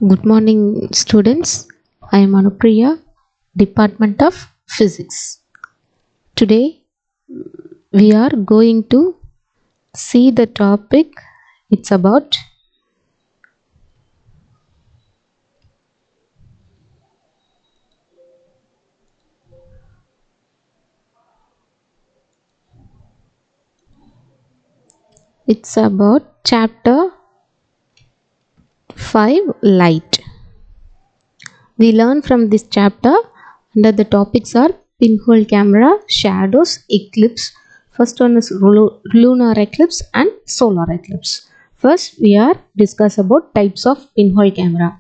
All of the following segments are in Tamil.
Good morning, students. I am Anupriya, Department of Physics. Today, we are going to see the topic. It's about chapter 5, light. We learn from this chapter under the topics are pinhole camera, shadows, eclipse. First one is lunar eclipse and solar eclipse. First, we are discuss about types of pinhole camera.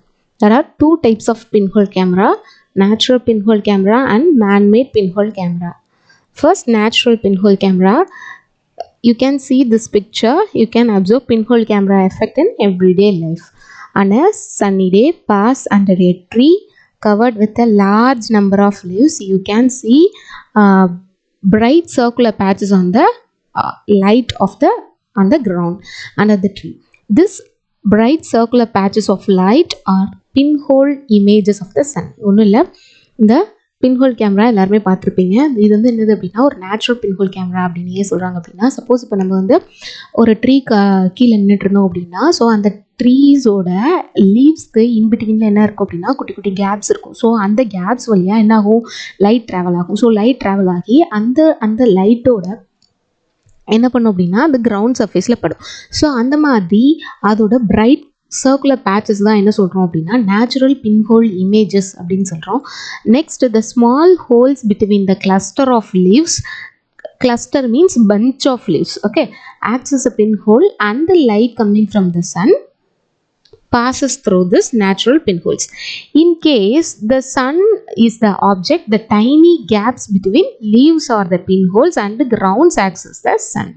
There are two types of pinhole camera, natural pinhole camera and man-made pinhole camera. First, natural pinhole camera. You can see this picture. You can observe pinhole camera effect in everyday life. On a sunny day, pass under a tree covered with a large number of leaves. You can see bright circular patches on the light of the on the ground under the tree. This bright circular patches of light are pinhole images of the sun. ஒன்றும் இல்லை, இந்த பின்ஹோல் கேமரா எல்லாருமே பார்த்துருப்பீங்க. இது வந்து என்னது அப்படின்னா ஒரு நேச்சுரல் பின்ஹோல் கேமரா அப்படின்னு ஏன் சொல்கிறாங்க அப்படின்னா, சப்போஸ் இப்போ நம்ம வந்து ஒரு ட்ரீ கீழே நின்றுட்டு இருந்தோம் அப்படின்னா, ஸோ அந்த ட்ரீஸோட லீவ்ஸ்க்கு இன்பிட்வீனில் என்ன இருக்கும் அப்படின்னா குட்டி குட்டி கேப்ஸ் இருக்கும். ஸோ அந்த கேப்ஸ் வழியாக என்ன ஆகும், லைட் ட்ராவல் ஆகும். ஸோ லைட் ட்ராவல் ஆகி அந்த லைட்டோட என்ன பண்ணும் அப்படின்னா அந்த கிரவுண்ட் சர்ஃபேஸில் படும். ஸோ அந்த மாதிரி அதோட பிரைட் சர்க்குலர் பேச்சஸ் தான் என்ன சொல்கிறோம் அப்படின்னா நேச்சுரல் பின்ஹோல் இமேஜஸ் அப்படின்னு சொல்கிறோம். Next, the small holes between the cluster of leaves. Cluster means bunch of leaves. Okay, acts as a pinhole and the light coming from the sun passes through this natural pinholes. In case the sun is the object, the tiny gaps between leaves are the pinholes and the ground acts as the sun.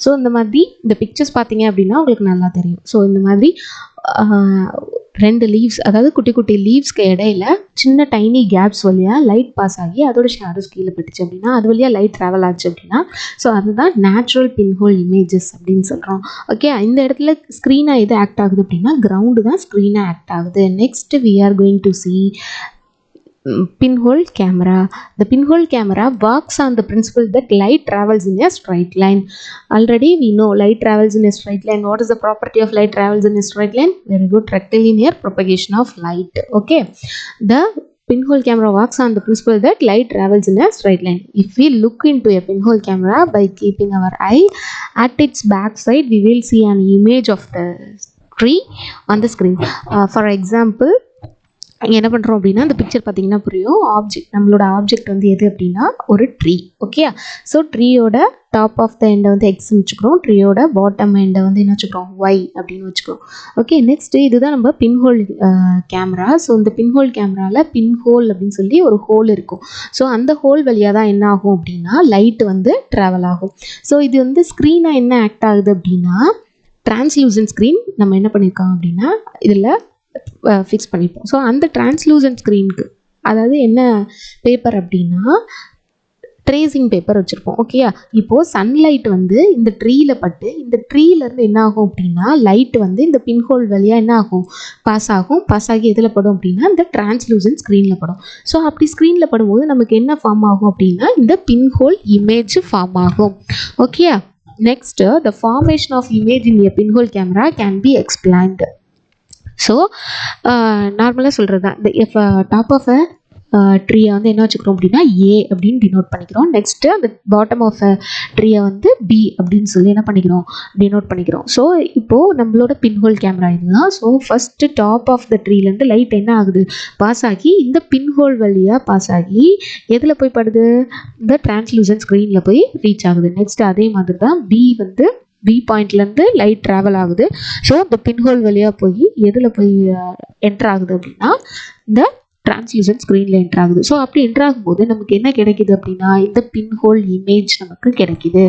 So இந்த மாதிரி இந்த பிக்சர்ஸ் பார்த்தீங்க அப்படின்னா உங்களுக்கு நல்லா தெரியும். ஸோ இந்த மாதிரி ரெண்டு லீவ்ஸ், அதாவது குட்டி குட்டி லீவ்ஸ்க்கு இடையில சின்ன டைனி கேப்ஸ் வழியாக லைட் பாஸ் ஆகி அதோட ஷேடோஸ் கீழே பட்டுச்சு அப்படின்னா அது வழியாக லைட் ட்ராவல் ஆச்சு அப்படின்னா ஸோ அதுதான் நேச்சுரல் பின்ஹோல் இமேஜஸ் அப்படின்னு சொல்கிறோம். ஓகே, இந்த இடத்துல ஸ்க்ரீனாக எது ஆக்ட் ஆகுது அப்படின்னா கிரவுண்டு தான் ஸ்க்ரீனாக ஆக்ட் ஆகுது. Next, we are going to see pinhole camera. The pinhole camera works on the principle that light travels in a straight line. Already we know light travels in a straight line. What is the property of light travels in a straight line? Very good, rectilinear propagation of light. Okay, the pinhole camera works on the principle that light travels in a straight line. If we look into a pinhole camera by keeping our eye at its back side, we will see an image of the tree on the screen. For example, என்ன பண்ணுறோம் அப்படின்னா அந்த பிக்சர் பார்த்தீங்கன்னா புரியும். நம்மளோட ஆப்ஜெக்ட் வந்து எது அப்படின்னா ஒரு ட்ரீ. ஓகே, ஸோ ட்ரீயோட டாப் ஆஃப் த எண்டை வந்து எக்ஸ்ன்னு வச்சுக்கிறோம், ட்ரீயோட பாட்டம் எண்டை வந்து என்ன வச்சுக்கிறோம், ஒய் அப்படின்னு வச்சுக்கிறோம். ஓகே, நெக்ஸ்ட்டு இதுதான் நம்ம பின்ஹோல் கேமரா. ஸோ இந்த பின்ஹோல் கேமராவில் பின்ஹோல் அப்படின்னு சொல்லி ஒரு ஹோல் இருக்கும். ஸோ அந்த ஹோல் வழியாக தான் என்ன ஆகும் அப்படின்னா லைட் வந்து ட்ராவல் ஆகும். ஸோ இது வந்து ஸ்க்ரீனாக என்ன ஆக்ட் ஆகுது அப்படின்னா டிரான்ஸ்லூசன்ட் ஸ்க்ரீன் நம்ம என்ன பண்ணியிருக்கோம் அப்படின்னா இதில் ஃபிக்ஸ் பண்ணிப்போம். ஸோ அந்த டிரான்ஸ்லூசன்ட் ஸ்க்ரீனுக்கு அதாவது என்ன பேப்பர் அப்படின்னா ட்ரேசிங் பேப்பர் வச்சுருப்போம். ஓகேயா, இப்போது சன்லைட் வந்து இந்த ட்ரீயில் பட்டு இந்த ட்ரீலேருந்து என்ன ஆகும் அப்படின்னா லைட் வந்து இந்த பின்ஹோல் வழியாக என்ன ஆகும், பாஸ் ஆகி எதில் படும் அப்படின்னா இந்த டிரான்ஸ்லூசன்ட் ஸ்க்ரீனில் படும். ஸோ அப்படி ஸ்க்ரீனில் படும்போது நமக்கு என்ன ஃபார்ம் ஆகும் அப்படின்னா இந்த பின்ஹோல் இமேஜ் ஃபார்ம் ஆகும். ஓகேயா, next, the formation of image in a pinhole camera can be explained. So நார்மலாக சொல்கிறது தான், if டாப் ஆஃப் அ ட்ரீயை வந்து என்ன வச்சுக்கிறோம் அப்படின்னா ஏ அப்படின்னு டினோட் பண்ணிக்கிறோம். நெக்ஸ்ட்டு அந்த பாட்டம் ஆஃப் அ ட்ரீயை வந்து பி அப்படின்னு சொல்லி என்ன பண்ணிக்கிறோம், டினோட் பண்ணிக்கிறோம். ஸோ இப்போது நம்மளோட பின்ஹோல் கேமரா இதுதான். So first top of the ட்ரீலேருந்து லைட் என்ன ஆகுது, பாஸ் ஆகி இந்த பின்ஹோல் வழியாக பாஸ் ஆகி எதில் போய் படுது, இந்த டிரான்ஸ்லூசன்ட் ஸ்க்ரீனில் போய் ரீச் ஆகுது. நெக்ஸ்ட் அதே மாதிரி தான் பி பாயிண்ட்லேருந்து லைட் ட்ராவல் ஆகுது. ஸோ இந்த பின்ஹோல் வழியாக போய் எதில் போய் என்ட்ரு ஆகுது அப்படின்னா இந்த டிரான்ஸ்லூசன்ட் ஸ்க்ரீனில் என்ட்ரு ஆகுது. ஸோ அப்படி என்ட்ரு ஆகும்போது நமக்கு என்ன கிடைக்கிது அப்படின்னா இந்த பின்ஹோல் இமேஜ் நமக்கு கிடைக்கிது.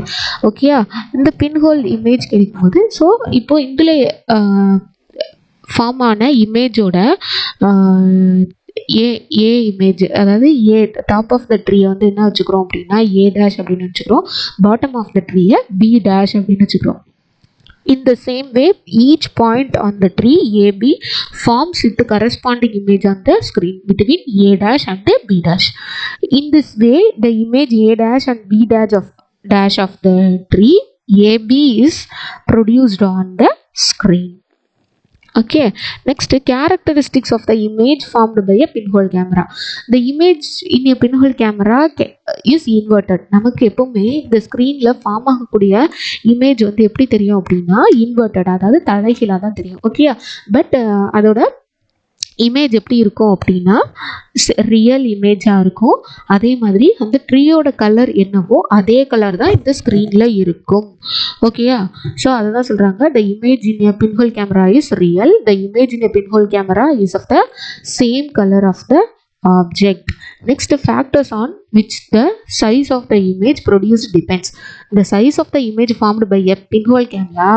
ஓகேயா, இந்த பின்ஹோல் இமேஜ் கிடைக்கும்போது ஸோ இப்போது இதில் ஃபார்ம் ஆன இமேஜோட ஏ இமேஜ், அதாவது ஏ டாப் ஆஃப் த ட்ரீயை வந்து என்ன வச்சுக்கிறோம் அப்படின்னா ஏ டேஷ் அப்படின்னு வச்சுக்கிறோம், பாட்டம் ஆஃப் த ட்ரீயை பி டேஷ் அப்படின்னு வச்சுக்கிறோம். In the same way, each point on the tree AB forms its corresponding image on the screen between A dash and B dash. In this way, the image A dash and B dash of the tree AB is produced on the screen. Okay, next, characteristics of the image formed by a pinhole camera. The image in a pinhole camera is inverted. நமக்கு எப்பவுமே இந்த ஸ்க்ரீனில் ஃபார்ம் ஆகக்கூடிய இமேஜ் வந்து எப்படி தெரியும் அப்படின்னா இன்வெர்டட், அதாவது தலைகீழாக தான் தெரியும். ஓகே, பட் அதோட இமேஜ் எப்படி இருக்கும் அப்படின்னா ரியல் இமேஜாக இருக்கும். அதே மாதிரி அந்த ட்ரீயோட கலர் என்னவோ அதே கலர் தான் இந்த ஸ்க்ரீனில் இருக்கும். ஓகேயா, ஸோ அதை தான் சொல்கிறாங்க, the image in a pinhole camera is real, the image in a pinhole camera is of the same colour of the object. Next, factors on which the size of the image produced depends. The size of the image formed by a pinhole camera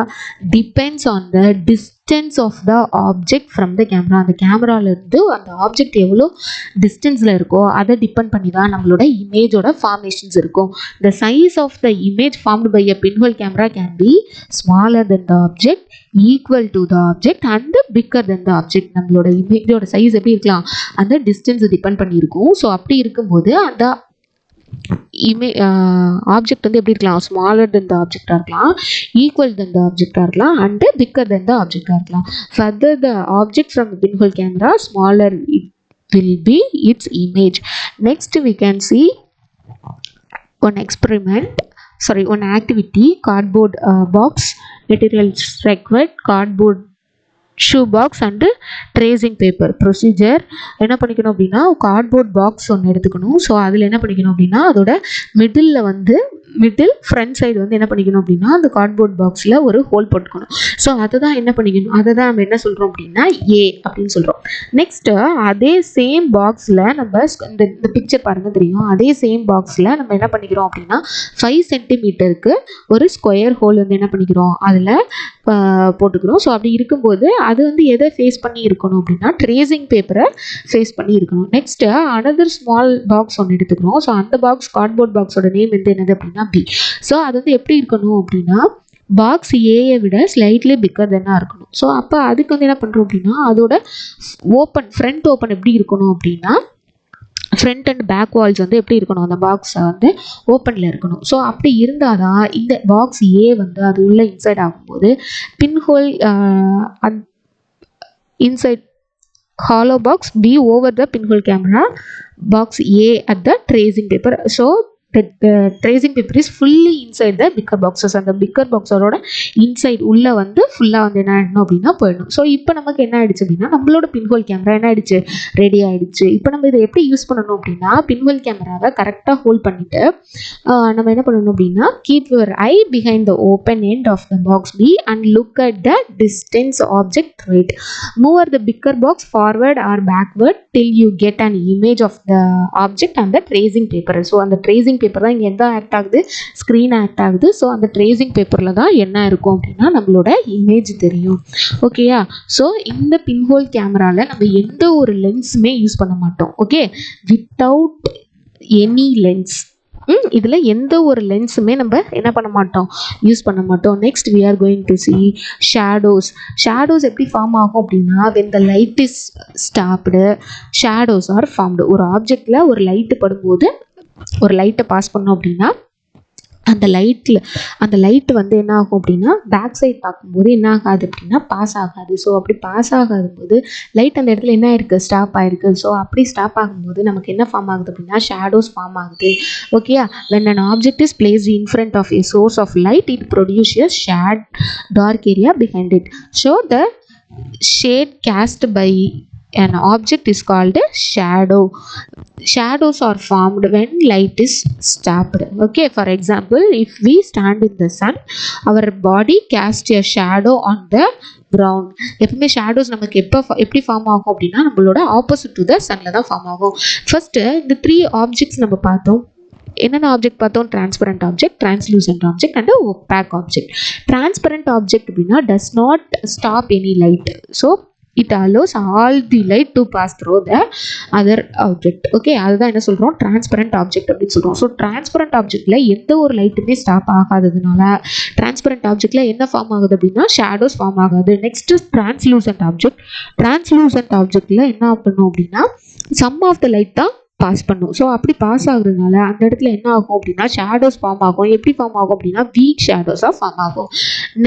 depends on the distance of the object from the camera. அந்த கேமரால இருந்து அந்த ஆப்ஜெக்ட் எவ்வளோ டிஸ்டன்ஸில் இருக்கோ அதை டிபெண்ட் பண்ணி தான் நம்மளோட இமேஜோட ஃபார்மேஷன்ஸ் இருக்கும். The size of the image formed by a pinhole camera can be smaller than the object, equal to the object and bigger than the object. நம்மளோட இமேஜோட சைஸ் எப்படி இருக்கலாம், அந்த டிஸ்டன்ஸ் டிபெண்ட் பண்ணியிருக்கும். ஸோ அப்படி இருக்கும்போது அந்த ஆப்ஜெக்ட் வந்து எப்படி இருக்கலாம், ஸ்மாலர் தென் த ஆப்ஜெக்டாக இருக்கலாம், ஈக்குவல் தென் த ஆப்ஜெக்டாக இருக்கலாம் அண்ட் பிக்கர் தென் த ஆப்ஜெக்டாக இருக்கலாம். Further the object from pinhole camera smaller it will be its image. Next we can see one activity, cardboard box, materials required, cardboard shoe box and tracing paper. Procedure என்ன பண்ணிக்கணும் அப்படின்னா, கார்ட்போர்ட் பாக்ஸ் ஒன்று எடுத்துக்கணும். ஸோ அதில் என்ன பண்ணிக்கணும் அப்படின்னா அதோட மிடில் ஃப்ரண்ட் சைடு வந்து என்ன பண்ணிக்கணும் அப்படின்னா அந்த கார்ட்போர்ட் பாக்ஸில் ஒரு ஹோல் போட்டுக்கணும். ஸோ அதை தான் என்ன பண்ணிக்கணும், அதை தான் நம்ம என்ன சொல்கிறோம் அப்படின்னா ஏ அப்படின்னு சொல்கிறோம். நெக்ஸ்ட்டு அதே சேம் பாக்ஸில் நம்ம இந்த பிக்சர் பாருங்கள் தெரியும், அதே சேம் பாக்ஸில் நம்ம என்ன பண்ணிக்கிறோம் அப்படின்னா 5 சென்டிமீட்டருக்கு ஒரு ஸ்கொயர் ஹோல் வந்து என்ன பண்ணிக்கிறோம் அதில் போட்டுக்கிறோம். ஸோ அப்படி இருக்கும்போது அது வந்து எதை ஃபேஸ் பண்ணி இருக்கணும் அப்படின்னா ட்ரேசிங் பேப்பரை ஃபேஸ் பண்ணி இருக்கணும். நெக்ஸ்ட்டு அனதர் ஸ்மால் பாக்ஸ் ஒன்று எடுத்துக்கிறோம். ஸோ அந்த பாக்ஸ் கார்ட்போர்ட் பாக்ஸோட நேம் வந்து என்னது அப்படின்னா பி. ஸோ அது வந்து எப்படி இருக்கணும் அப்படின்னா பாக்ஸ் ஏயை விட ஸ்லைட்லி பிக்கர் தென்னாக இருக்கணும். ஸோ அப்போ அதுக்கு வந்து என்ன பண்ணுறோம் அப்படின்னா அதோட ஃப்ரண்ட் ஓப்பன் எப்படி இருக்கணும் அப்படின்னா ஃப்ரண்ட் அண்ட் பேக் வால்ஸ் வந்து எப்படி இருக்கணும், அந்த பாக்ஸை வந்து ஓப்பனில் இருக்கணும். ஸோ அப்படி இருந்தால் தான் இந்த பாக்ஸ் ஏ வந்து அது உள்ளே இன்சைட் ஆகும்போது pinhole inside hollow box B over the pinhole camera box A at the tracing paper. So the tracing paper is fully inside the bigger boxes. அந்த பிக்கர் பாக்ஸரோட இன்சைட் உள்ளே வந்து ஃபுல்லாக வந்து என்ன ஆகிடணும் அப்படின்னா போயிடணும். ஸோ இப்போ நமக்கு என்ன ஆகிடுச்சு அப்படின்னா நம்மளோட பின்ஹோல் கேமரா என்ன ஆகிடுச்சு, ரெடி ஆகிடுச்சு. இப்போ நம்ம இதை எப்படி யூஸ் பண்ணணும் அப்படின்னா பின்ஹோல் கேமராவை கரெக்டாக ஹோல்ட் பண்ணிவிட்டு நம்ம என்ன பண்ணணும் அப்படின்னா keep your eye behind the open end of the box B and look at the distance object through it. Move the bigger box forward or backward till you get an image of the object and the tracing paper. So அந்த tracing பேப்பர் தான் இங்கே எந்த ஆக்ட் ஆகுது, ஸ்க்ரீன் ஆக்ட் ஆகுது. ஸோ அந்த ட்ரேசிங் பேப்பரில் தான் என்ன இருக்கும் அப்படின்னா நம்மளோட இமேஜ் தெரியும். ஓகேயா, ஸோ இந்த பின்ஹோல் கேமராவில் நம்ம எந்த ஒரு லென்ஸுமே யூஸ் பண்ண மாட்டோம். ஓகே, வித்தவுட் எனி லென்ஸ், இதில் எந்த ஒரு லென்ஸுமே நம்ம என்ன பண்ண மாட்டோம், யூஸ் பண்ண மாட்டோம். Next we are going to see shadows எப்படி ஃபார்ம் ஆகும் அப்படின்னா when the light is stopped shadows are formed. ஒரு ஆப்ஜெக்டில் ஒரு லைட்டு படும்போது ஒரு லைட்டை பாஸ் பண்ணோம் அப்படின்னா அந்த லைட்டு வந்து என்ன ஆகும் அப்படின்னா பேக் சைட் பார்க்கும்போது என்ன ஆகாது அப்படின்னா பாஸ் ஆகாது. ஸோ அப்படி பாஸ் ஆகாத போது லைட் அந்த இடத்துல என்ன ஆயிருக்கு, ஸ்டாப் ஆயிருக்கு. ஸோ அப்படி ஸ்டாப் ஆகும்போது நமக்கு என்ன ஃபார்ம் ஆகுது அப்படின்னா ஷேடோஸ் ஃபார்ம் ஆகுது. ஓகேயா, when an object is placed in front of a source of light it produces a dark area behind it. So the shade cast by an object is called a shadow. Shadows are formed when light is stopped. Okay, for example, if we stand in the sun our body casts a shadow on the ground. எப்பவுமே ஷேடோஸ் நமக்கு எப்படி ஃபார்ம் ஆகும் அப்படின்னா நம்மளோட ஆப்போசிட் டு த சன்ல தான் ஃபார்ம் ஆகும். ஃபர்ஸ்ட் இந்த 3 ஆப்ஜெக்ட்ஸ் நம்ம பார்த்தோம். என்னென்ன ஆப்ஜெக்ட் பார்த்தோம், transparent object, translucent object and opaque object. Transparent object அப்படின்னா does not stop any light. So it allows all the light to pass through the other object. Okay, அதுதான் என்ன சொல்கிறோம், டிரான்ஸ்பரண்ட் ஆப்ஜெக்ட் அப்படின்னு சொல்கிறோம். ஸோ டிரான்ஸ்பரண்ட் ஆப்ஜெக்டில் எந்த ஒரு லைட்டுமே ஸ்டாப் ஆகாததுனால டிரான்ஸ்பரண்ட் ஆப்ஜெக்டில் என்ன ஃபார்ம் ஆகுது அப்படின்னா ஷேடோஸ் ஃபார்ம் ஆகாது. Next translucent object. டிரான்ஸ்லூசன்ட் ஆப்ஜெக்டில் என்ன பண்ணும் அப்படின்னா சம் ஆஃப் த லைட் தான் பாஸ் பண்ணும். ஸோ அப்படி பாஸ் ஆகுறதுனால அந்த இடத்துல என்ன ஆகும் அப்படின்னா ஷேடோஸ் ஃபார்ம் ஆகும். எப்படி ஃபார்ம் ஆகும் அப்படின்னா வீக் ஷேடோஸாக ஃபார்ம் ஆகும்.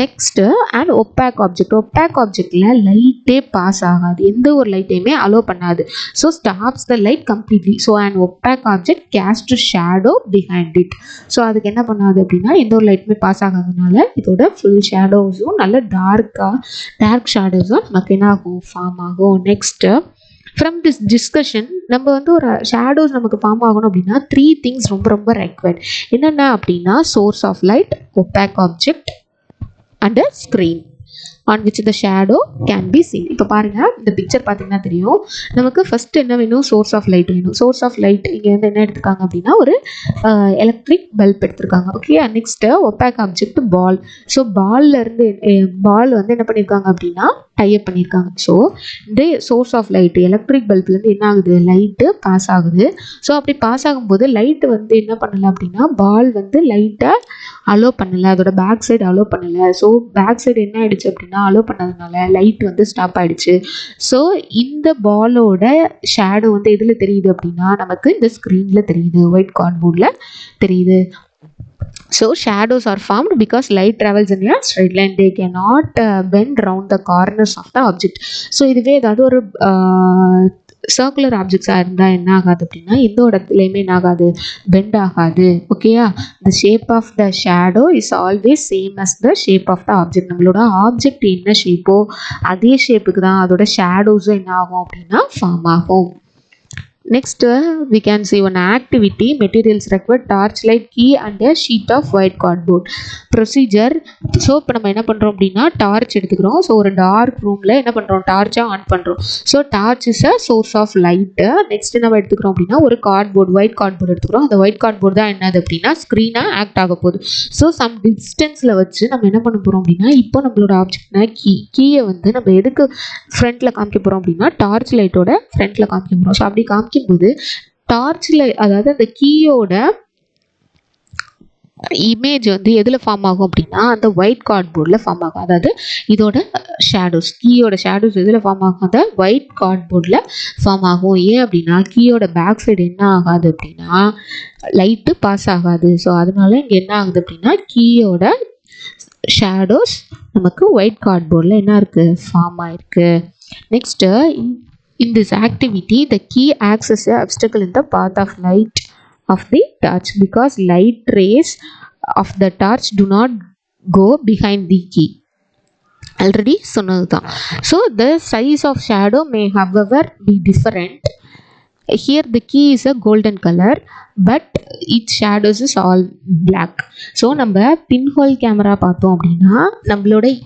Next and opaque object. Opaque ஆப்ஜெக்டில் லைட்டே பாஸ் ஆகாது, எந்த ஒரு லைட்டையுமே அலோவ் பண்ணாது. So stops the light completely. So and opaque object cast shadow behind it. So அதுக்கு என்ன பண்ணாது அப்படின்னா எந்த ஒரு லைட்டுமே பாஸ் ஆகாததுனால இதோட ஃபுல் ஷேடோஸும் நல்ல டார்க் ஷேடோஸும் நமக்கு என்ன ஆகும், ஃபார்ம் ஆகும். நெக்ஸ்ட்டு ஃப்ரம் திஸ் டிஸ்கஷன் நம்ம வந்து ஒரு ஷேடோஸ் நமக்கு ஃபார்ம் ஆகணும் அப்படின்னா 3 திங்ஸ் ரொம்ப ரொம்ப ரெக்வயர்ட். என்னென்ன அப்படின்னா source of light, opaque object and a screen on which the shadow can be seen. இப்போ பாருங்கள், இந்த பிக்சர் பார்த்தீங்கன்னா தெரியும். நமக்கு ஃபஸ்ட்டு என்ன வேணும், சோர்ஸ் ஆஃப் லைட் வேணும். சோர்ஸ் ஆஃப் லைட் இங்கே வந்து என்ன எடுத்திருக்காங்க அப்படின்னா ஒரு எலக்ட்ரிக் பல்ப் எடுத்திருக்காங்க. ஓகே, நெக்ஸ்ட்டு ஒப்பாக் ஆப்ஜெக்ட் பால். ஸோ பால்லேருந்து பால் வந்து என்ன பண்ணியிருக்காங்க அப்படின்னா டைப் பண்ணியிருக்காங்க. ஸோ இந்த சோர்ஸ் ஆஃப் லைட்டு எலக்ட்ரிக் பல்ப்லேருந்து என்ன ஆகுது, லைட்டு பாஸ் ஆகுது. ஸோ அப்படி பாஸ் ஆகும்போது லைட்டு வந்து என்ன பண்ணலை அப்படின்னா பால் வந்து லைட்டை அலோவ் பண்ணலை, அதோட பேக் சைடு அலோவ் பண்ணலை. ஸோ பேக் சைடு என்ன ஆயிடுச்சு அப்படின்னா அலோவ் பண்ணதுனால லைட் வந்து ஸ்டாப் ஆயிடுச்சு. ஸோ இந்த பாலோட ஷேடோ வந்து எதில் தெரியுது அப்படின்னா நமக்கு இந்த ஸ்க்ரீனில் தெரியுது, ஒயிட் கார்ட்போர்டில் தெரியுது. So shadows are formed because light travels in a straight line. They cannot bend round the corners of the object. So இதுவே ஏதாவது ஒரு சர்க்குலர் ஆப்ஜெக்ட்ஸாக இருந்தால் என்ன ஆகாது அப்படின்னா எந்த இடத்துலையுமே என்ன ஆகாது, பெண்ட் ஆகாது. ஓகேயா, the shape of the shadow is always same as the shape of the object. நம்மளோட ஆப்ஜெக்ட் என்ன ஷேப்போ அதே ஷேப்புக்கு தான் அதோட ஷேடோஸும் என்ன ஆகும் அப்படின்னா ஃபார்ம் ஆகும். Next, we can see one activity. Materials required torchlight, key and a sheet of white cardboard. Procedure. So இப்போ நம்ம என்ன பண்ணுறோம் அப்படின்னா டார்ச் எடுத்துக்கிறோம். ஸோ ஒரு டார்க் ரூமில் என்ன பண்ணுறோம், டார்ச்சாக ஆன் பண்ணுறோம். So torch is a source of light. Next நம்ம எடுத்துக்கிறோம் அப்படின்னா ஒரு கார்ட்போர்டு, ஒயிட் கார்ட்போர்டு எடுத்துக்கிறோம். அந்த ஒயிட் கார்ட்போர்டு தான் என்னது அப்படின்னா ஸ்க்ரீனாக ஆக்ட் ஆக போகுது. ஸோ சம் டிஸ்டன்ஸில் வச்சு நம்ம என்ன பண்ண போகிறோம் அப்படின்னா இப்போ நம்மளோட ஆப்ஜெக்ட்னா கீயை வந்து நம்ம எதுக்கு ஃப்ரண்ட்டில் காமிக்க போகிறோம் அப்படின்னா டார்ச் லைட்டோட ஃப்ரண்ட்டில் காமிக்க போகிறோம். ஸோ அப்படி காமிக்கும்போது டார்ச்சில் அதாவது அந்த கீயோட இமேஜ் வந்து எதில் ஃபார்ம் ஆகும் அப்படின்னா அந்த ஒயிட் கார்ட்போர்டில் ஃபார்ம் ஆகும். அதாவது இதோட ஷேடோஸ், கீயோட ஷேடோஸ் எதில் ஃபார்ம் ஆகும், அந்த ஒயிட் கார்ட்போர்டில் ஃபார்ம் ஆகும். ஏன் அப்படின்னா கீயோட பேக் சைடு என்ன ஆகாது அப்படின்னா லைட்டு பாஸ் ஆகாது. ஸோ அதனால இங்கே என்ன ஆகுது அப்படின்னா கீயோட ஷேடோஸ் நமக்கு ஒயிட் கார்ட்போர்டில் என்ன இருக்குது, ஃபார்ம் ஆயிருக்கு. Next in this activity the key acts as an obstacle in the path of light of the torch because light rays of the torch do not go behind the key. Already சொன்னது தான். So the size of shadow may however be different. Here the key is a golden color but its shadows is all black. So நம்ம pinhole camera பார்த்தோம் அப்படின்னா நம்மளோட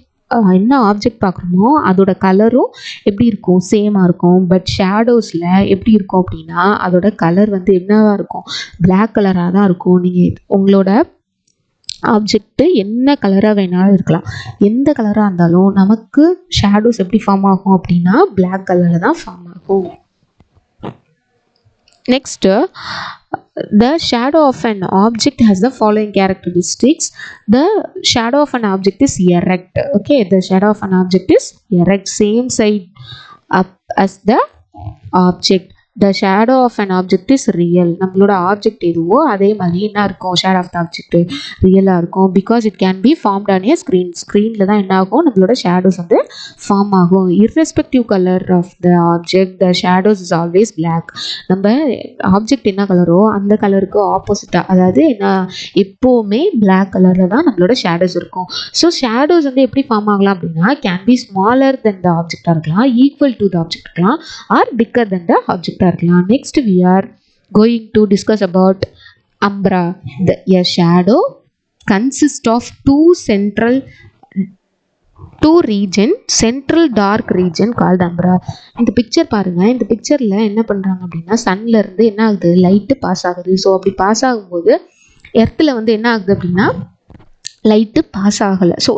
என்ன ஆப்ஜெக்ட் பார்க்குறோமோ அதோட கலரும் எப்படி இருக்கும், சேமாக இருக்கும். பட் ஷேடோஸில் எப்படி இருக்கும் அப்படின்னா அதோட கலர் வந்து என்னவாக இருக்கும், பிளாக் கலராக தான் இருக்கும். நீங்கள் உங்களோட ஆப்ஜெக்ட்டு என்ன கலராக வேணாலும் இருக்கலாம், எந்த கலராக இருந்தாலும் நமக்கு ஷேடோஸ் எப்படி ஃபார்ம் ஆகும் அப்படின்னா பிளாக் கலரில் தான் ஃபார்ம் ஆகும். Next, the shadow of an object has the following characteristics. The shadow of an object is erect. Okay, the shadow of an object is erect, same side up as the object. The shadow of an object is real. நம்மளோட ஆப்ஜெக்ட் எதுவோ அதே மாதிரி என்ன இருக்கும், ஷேடோ ஆஃப் த ஆப்ஜெக்ட் ரியலாக இருக்கும். Because it can be formed on a screen. ஸ்க்ரீனில் தான் என்ன ஆகும், நம்மளோட ஷேடோஸ் வந்து ஃபார்ம் ஆகும். Irrespective colour of the object the shadows is always black. நம்ம ஆப்ஜெக்ட் என்ன கலரோ அந்த கலருக்கு ஆப்போசிட்டாக, அதாவது என்ன எப்போவுமே பிளாக் கலரில் தான் நம்மளோட ஷேடோஸ் இருக்கும். ஸோ ஷேடோஸ் வந்து எப்படி ஃபார்ம் ஆகலாம் அப்படின்னா can be smaller than the ஆப்ஜெக்டாக இருக்கலாம், ஈக்குவல் டு த ஆப்ஜெக்ட் இருக்கலாம், or bigger than the object இருக்கலாம். Next we are going to discuss about umbra. A shadow consists of central dark region called umbra. இந்த பிக்சர் பாருங்க, இந்த பிக்சர்ல என்ன பண்றாங்க அப்படின்னா சன்ல இருந்து என்ன ஆகுது, லைட் பாஸ் ஆகுது. ஸோ அப்படி பாஸ் ஆகும்போது எர்த்தில் வந்து என்ன ஆகுது அப்படின்னா லைட்டு பாஸ் ஆகலை. ஸோ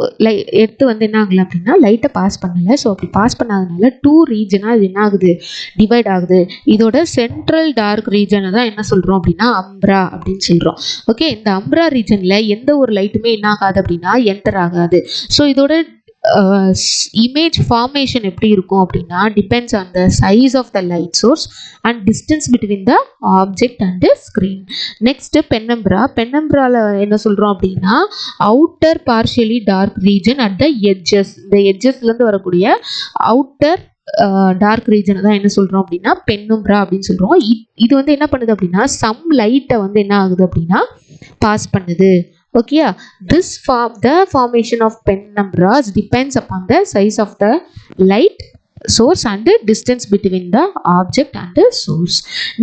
எடுத்து வந்து என்ன ஆகலை அப்படின்னா லைட்டை பாஸ் பண்ணலை. ஸோ அப்படி பாஸ் பண்ணாதனால 2 ரீஜனாக இது என்ன ஆகுது, டிவைட் ஆகுது. இதோட சென்ட்ரல் டார்க் ரீஜனை தான் என்ன சொல்கிறோம் அப்படின்னா அம்ப்ரா அப்படின்னு சொல்கிறோம். ஓகே, இந்த அம்ப்ரா ரீஜனில் எந்த ஒரு லைட்டுமே என்ன ஆகாது அப்படின்னா என்டர் ஆகாது. ஸோ இதோட image formation எப்படி இருக்கும் அப்படின்னா depends on the size of the light source and distance between the object and the screen. Next penumbra என்ன சொல்றோம் அப்படின்னா outer partially dark region at the edges. இந்த edgesல இருந்து வரக்கூடிய outer டார்க் ரீஜனை தான் என்ன சொல்கிறோம் அப்படின்னா பென்னும்ப்ரா அப்படின்னு சொல்கிறோம். இது வந்து என்ன பண்ணுது அப்படின்னா சம் லைட்டை வந்து என்ன ஆகுது அப்படின்னா பாஸ் பண்ணுது. Okay, the formation of penumbras depends upon the size of the light source and the distance between the object and the source.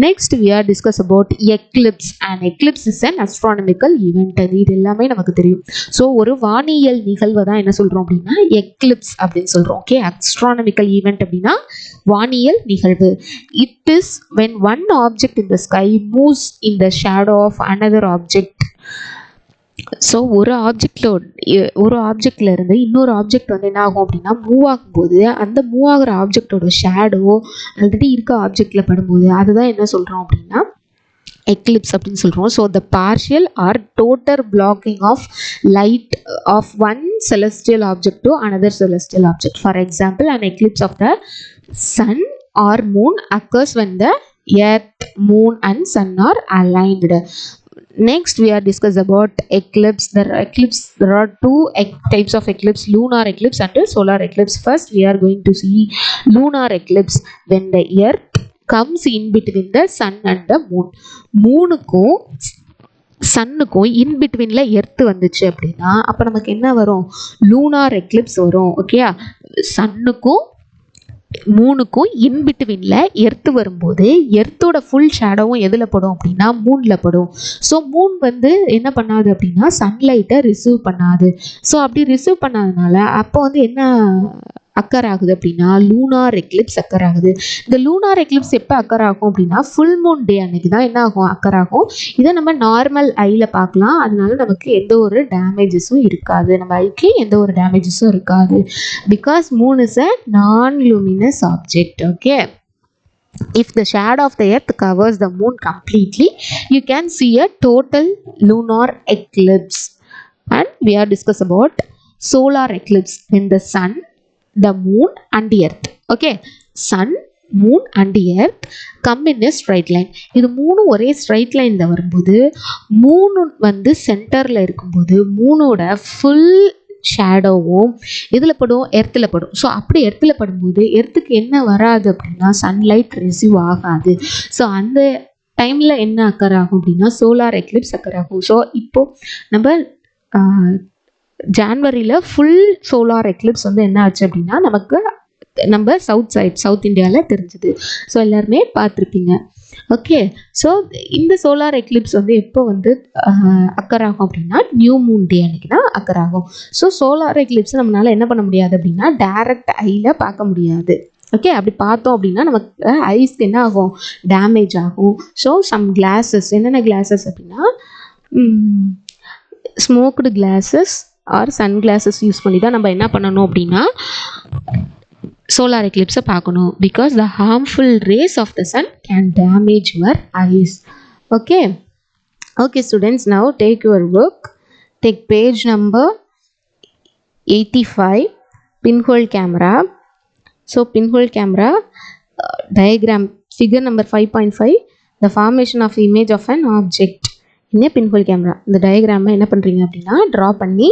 Next we are discuss about eclipse. An eclipse is an astronomical event. இது எல்லாமே நமக்கு தெரியும். ஸோ ஒரு வானியல் நிகழ்வை தான் என்ன சொல்கிறோம் அப்படின்னா eclipse அப்படின்னு சொல்கிறோம். ஓகே, astronomical event அப்படின்னா வானியல் நிகழ்வு. It is when one object in the sky moves in the shadow of another object. So ஒரு ஆப்ஜெக்ட்ல இருந்து இன்னொரு ஆப்ஜெக்ட் வந்து என்ன ஆகும் அப்படின்னா மூவ் ஆகும்போது அந்த மூவ் ஆகிற ஆப்ஜெக்டோட ஷேடோ ஆல்ரெடி இருக்க ஆப்ஜெக்ட்ல படும்போது அதுதான் என்ன சொல்கிறோம் அப்படின்னா eclipse அப்படின்னு சொல்கிறோம். So the partial or total blocking of light of one celestial object to another celestial object. For example, an eclipse of the sun or moon occurs when the earth, moon and sun are aligned. Next we are discuss about eclipse. There are two types of eclipse: lunar eclipse and solar eclipse. First we are going to see lunar eclipse, when the earth comes in between the sun and the moon. மூணுக்கும் சன்னுக்கும் இன் பிட்வீன்ல எர்த்து வந்துச்சு அப்படின்னா அப்போ நமக்கு என்ன வரும், லூனார் எக்லிப்ஸ் வரும். ஓகேயா, சன்னுக்கும் மூணுக்கும் இன்பிட்வீன்ல எர்த்து வரும்போது எர்த்தோட ஃபுல் ஷேடோவும் எதில் படும் அப்படின்னா மூனில் படும். ஸோ மூன் வந்து என்ன பண்ணாது அப்படின்னா சன்லைட்டை ரிசீவ் பண்ணாது. ஸோ அப்படி ரிசீவ் பண்ணாதனால அப்போ வந்து என்ன அக்கர் ஆகுது அப்படின்னா லூனார் எக்லிப்ஸ் அக்கர் ஆகுது. இந்த லூனார் எக்லிப்ஸ் எப்போ அக்கர் ஆகும் அப்படின்னா ஃபுல் மூன் டே அன்னைக்கு தான் என்ன ஆகும், அக்கர் ஆகும். இதை நம்ம நார்மல் ஐயில் பார்க்கலாம். அதனால நமக்கு எந்த ஒரு டேமேஜஸும் இருக்காது, நம்ம ஐக்கு எந்த ஒரு டேமேஜஸும் இருக்காது. பிகாஸ் மூன் இஸ் அ நான் luminous object. Okay, if the shadow of the earth covers the moon completely, you can see a total lunar eclipse. And we are discuss about solar eclipse, when the sun, the moon and the earth, okay, sun, moon and the earth come in a straight line. இது மூணு ஒரே ஸ்ட்ரைட் லைன்ல வரும்போது மூணு வந்து சென்டர்ல இருக்கும்போது மூணோட ஃபுல் ஷேடோவும் இதில் படும், எர்த்தில் படும். ஸோ அப்படி எர்த்தில் படும்போது எர்த்துக்கு என்ன வராது அப்படின்னா சன்லைட் ரிசீவ் ஆகாது. ஸோ அந்த டைமில் என்ன அக்கர் ஆகும் அப்படின்னா சோலார் எக்லிப்ஸ் அக்கர் ஆகும். ஸோ இப்போது நம்ம ஜான்வரியில் ஃபுல் சோலார் எக்லிப்ஸ் வந்து என்ன ஆச்சு அப்படின்னா நமக்கு நம்ம சவுத் இந்தியாவில் தெரிஞ்சுது. ஸோ எல்லாருமே பார்த்துருப்பீங்க. ஓகே, ஸோ இந்த சோலார் எக்லிப்ஸ் வந்து எப்போ வந்து அக்கர் ஆகும் அப்படின்னா நியூ மூன் டே அன்னைக்கு தான் அக்கர் ஆகும். ஸோ சோலார் எக்லிப்ஸ் நம்மளால் என்ன பண்ண முடியாது அப்படின்னா டைரக்ட் ஐயில் பார்க்க முடியாது. ஓகே, அப்படி பார்த்தோம் அப்படின்னா நமக்கு ஐஸ்க்கு என்ன ஆகும், டேமேஜ் ஆகும். ஸோ சம் கிளாஸஸ், என்னென்ன கிளாஸஸ் அப்படின்னா smoked glasses or sun glasses use பண்ணி தான் நம்ம என்ன பண்ணணும் அப்படின்னா solar eclipse பார்க்கணும். because the harmful rays of the sun can damage your eyes. Okay students, now take your book, take page number 85, pinhole camera. So pinhole camera diagram, figure number 5.5, the formation of image of an object in a pinhole camera. இந்த டயக்ராமை என்ன பண்ணுறீங்க அப்படின்னா ட்ரா பண்ணி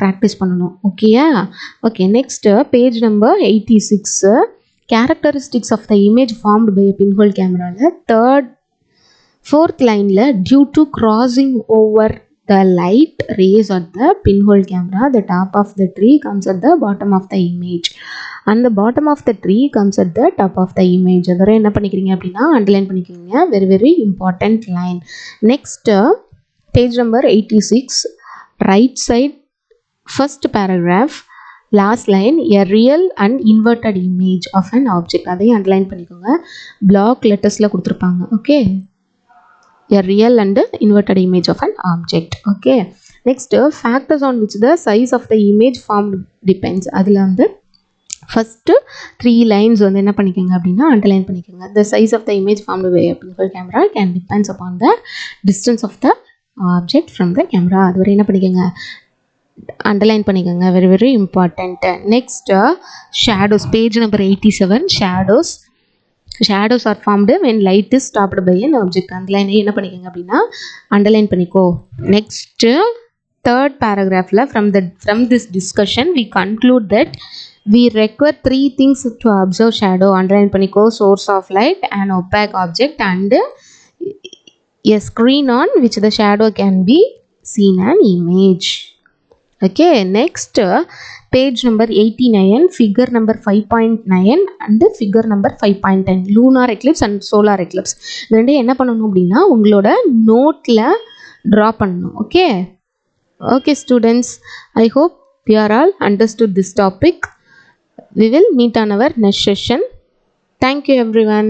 ப்ராக்டிஸ் பண்ணணும். ஓகேயா? Okay, next page number 86, characteristics of the image formed by pinhole கேமராவில் ஃபோர்த் லைனில் due to crossing over the light rays at the pinhole camera, the top of the tree comes at the bottom of the image and the bottom of the tree comes at the top of the image. அதோட என்ன பண்ணிக்கிறீங்க அப்படின்னா அண்டர்லைன் பண்ணிக்கிறீங்க. Very very important line. Next page number 86, right side first paragraph last line, a real and inverted image of an object. அதையும் அண்டர்லைன் பண்ணிக்கோங்க. பிளாக் லெட்டர்ஸில் கொடுத்துருப்பாங்க. Okay, a real and inverted image of an object. Okay, Next, factors on which the size of the image formed depends. அதில் வந்து ஃபஸ்ட்டு 3 lines வந்து என்ன பண்ணிக்கோங்க அப்படின்னா அண்டர்லைன் பண்ணிக்கோங்க. The size of the image formed by a pinhole camera can depends upon the distance of the object from the camera. அது வரை என்ன பண்ணிக்கோங்க அண்டர்லைன் பண்ணிக்கோங்க. Very very important. Next shadows, page number 87. Shadows are formed when light is stopped by an object. அந்த லைனை என்ன பண்ணிக்கோங்க அப்படின்னா அண்டர்லைன் பண்ணிக்கோ. Next third paragraphல from this discussion we conclude that we require 3 things to observe shadow. Underline பண்ணிக்கோ. source of light, an opaque object, and a screen on which the shadow can be seen an image. Okay, next page number 89, figure number 5.9 and figure number 5.10, lunar eclipse and solar eclipse. இது ரெண்டு என்ன பண்ணணும் அப்படின்னா உங்களோட நோட்டில் ட்ரா பண்ணணும். Okay students, I hope you are all understood this topic. We will meet on our next session. Thank you everyone.